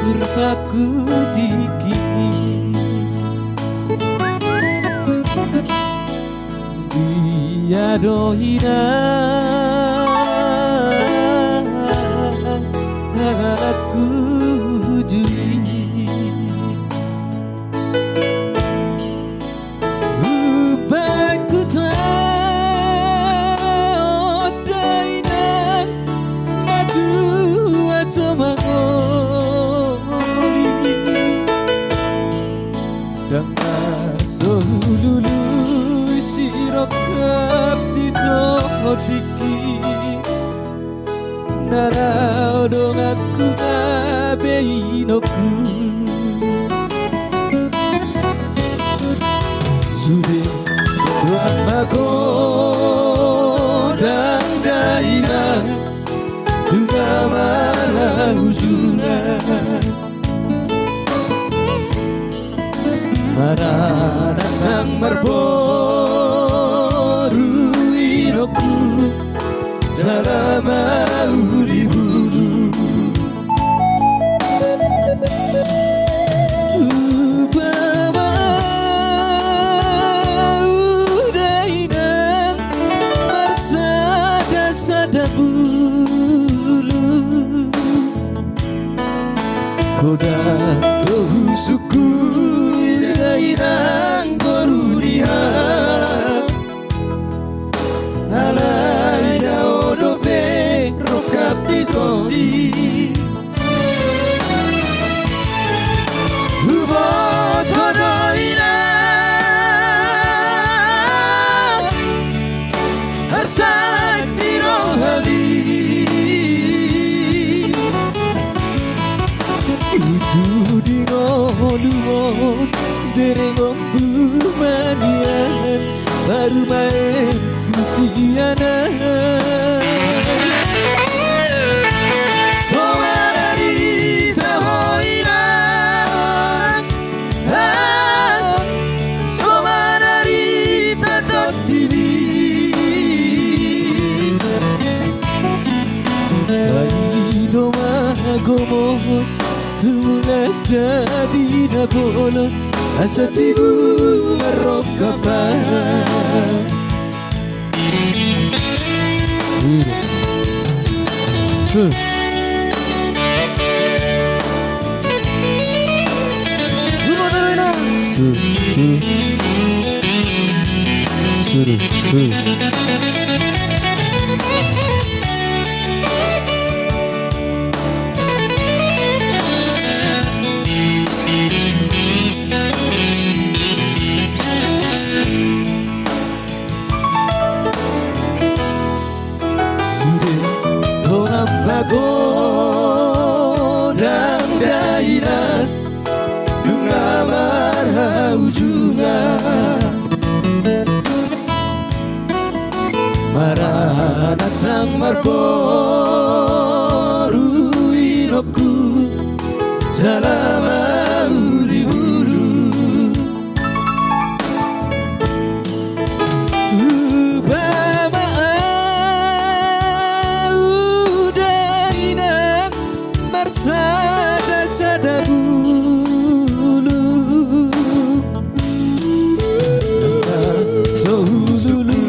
Kurvaku dikit dia dohina aku jui ubaku tak daina matu atau dengan seululu sirokap ditodiki narau dong aku ngabeinoku sudah doang magodang daerah juga malah ujungan Maranan nang marboru inoku selama uriburu Baba udainang marsada-sada bulu Kodan dohu suku Irang goruria Alaida odope rokap ditoli Ubot hodoina Harsak dirohali Uju dinoluot Derengong bumanian baru main kusiana Somarari tahoina Somarari tatot diri Aido magomos tulas jadi nabolon Asatibu merokapah Godang daerah Dunga marah ujungan Marah datang marboru iroku Jalama uriburu Sada bulu Sohulu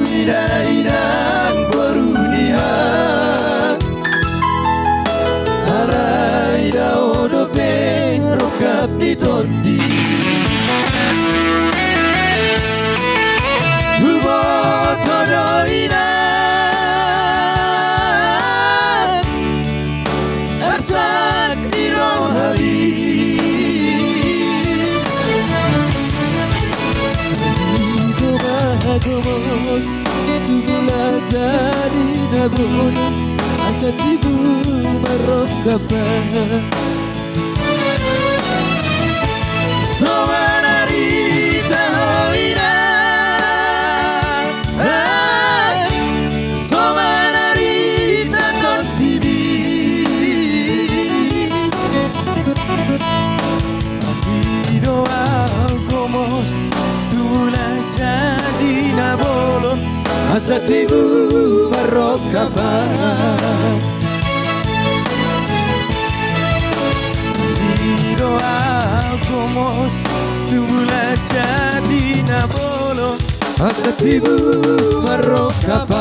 ira-irang borunia Araida odope rokap ditodi Ubot hodoina Asak dirohali Gomos Tugula jadi nabon Asatibu marokapah Somarari tahoina Somarari tatot diri Aido agomos Tugula jadi nabolon asatimu marokapan. Diro alkomos tubula jadi nabolo asatimu marokapan.